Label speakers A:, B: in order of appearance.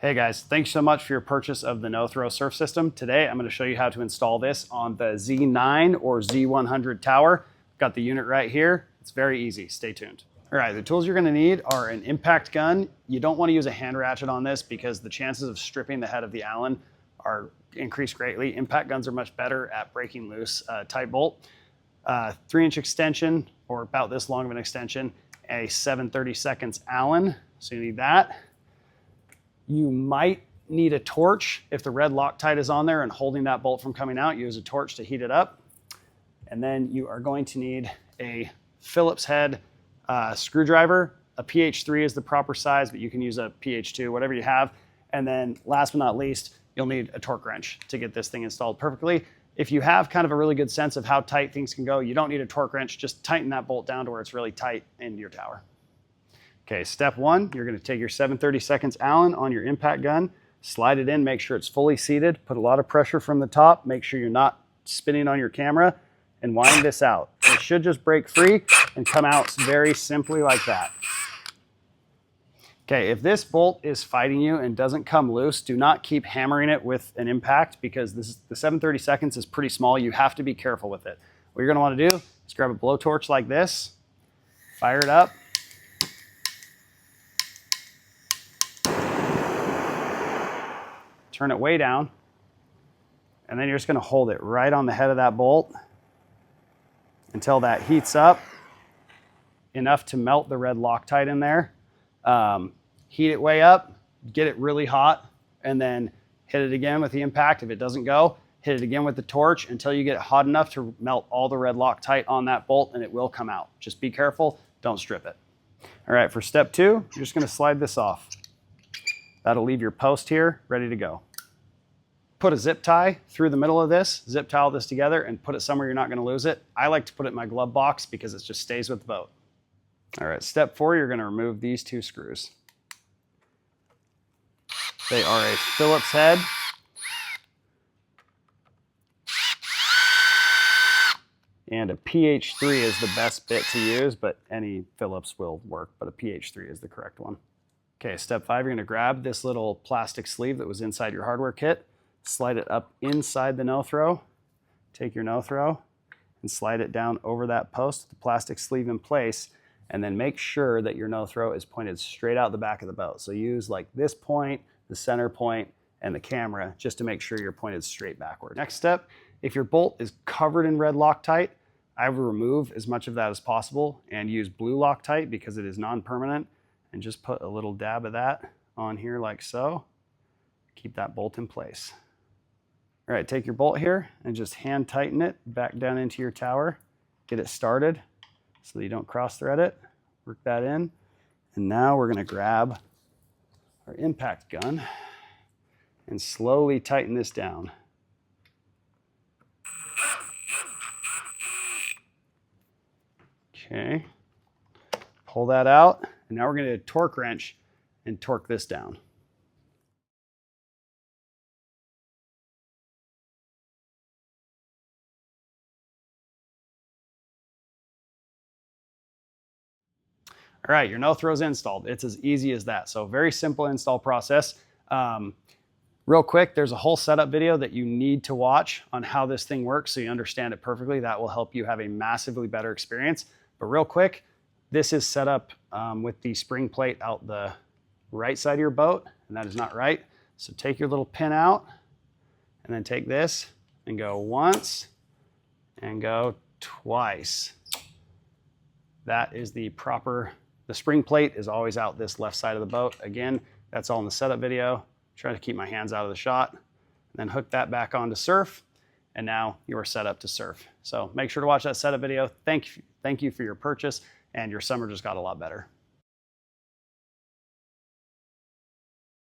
A: Hey guys, thanks so much for your purchase of the no-throw surf system. Today I'm going to show you how to install this on the Z-9 or Z-100 tower. Got the unit right here. It's very easy. Stay tuned. All right, the tools you're going to need are an impact gun. You don't want to use a hand ratchet on this because the chances of stripping the head of the Allen are increased greatly. Impact guns are much better at breaking loose a tight bolt. 3-inch extension, or about this long of an extension, a 7/32 Allen, so you need that. You might need a torch. If the red Loctite is on there and holding that bolt from coming out, use a torch to heat it up. And then you are going to need a Phillips head screwdriver. A PH3 is the proper size, but you can use a PH2, whatever you have. And then last but not least, you'll need a torque wrench to get this thing installed perfectly. If you have kind of a really good sense of how tight things can go, you don't need a torque wrench. Just tighten that bolt down to where it's really tight in your tower. Okay, step one, you're gonna take your 7/32 Allen on your impact gun, slide it in, make sure it's fully seated, put a lot of pressure from the top, make sure you're not spinning on your camera, and wind this out. It should just break free and come out very simply like that. Okay, if this bolt is fighting you and doesn't come loose, do not keep hammering it with an impact because the 7/32 is pretty small. You have to be careful with it. What you're gonna wanna do is grab a blowtorch like this, fire it up, turn it way down, and then you're just gonna hold it right on the head of that bolt until that heats up enough to melt the red Loctite in there. Heat it way up, get it really hot, and then hit it again with the impact. If it doesn't go, hit it again with the torch until you get it hot enough to melt all the red Loctite on that bolt, and it will come out. Just be careful, don't strip it. All right, for step two, you're just gonna slide this off. That'll leave your post here ready to go. Put a zip tie through the middle of this, zip tie all this together, and put it somewhere you're not gonna lose it. I like to put it in my glove box because it just stays with the boat. All right, step four, you're gonna remove these two screws. They are a Phillips head. And a PH3 is the best bit to use, but any Phillips will work, but a PH3 is the correct one. Okay, step five, you're gonna grab this little plastic sleeve that was inside your hardware kit, slide it up inside the no-throw, take your no-throw and slide it down over that post, the plastic sleeve in place, and then make sure that your no-throw is pointed straight out the back of the boat. So use like this point, the center point, and the camera just to make sure you're pointed straight backward. Next step, if your bolt is covered in red Loctite, I would remove as much of that as possible and use blue Loctite because it is non-permanent, and just put a little dab of that on here like so. Keep that bolt in place. All right, take your bolt here and just hand tighten it back down into your tower. Get it started so that you don't cross thread it. Work that in. And now we're gonna grab our impact gun and slowly tighten this down. Okay, pull that out. And now we're gonna do a torque wrench and torque this down. All right, your no-throw's installed. It's as easy as that. So very simple install process. Real quick, there's a whole setup video that you need to watch on how this thing works so you understand it perfectly. That will help you have a massively better experience. But real quick, this is set up with the spring plate out the right side of your boat, and that is not right. So take your little pin out, and then take this and go once and go twice. That is the proper, the spring plate is always out this left side of the boat. Again, that's all in the setup video. Try to keep my hands out of the shot. Then hook that back on to surf, and now you are set up to surf. So make sure to watch that setup video. Thank you for your purchase, and your summer just got a lot better.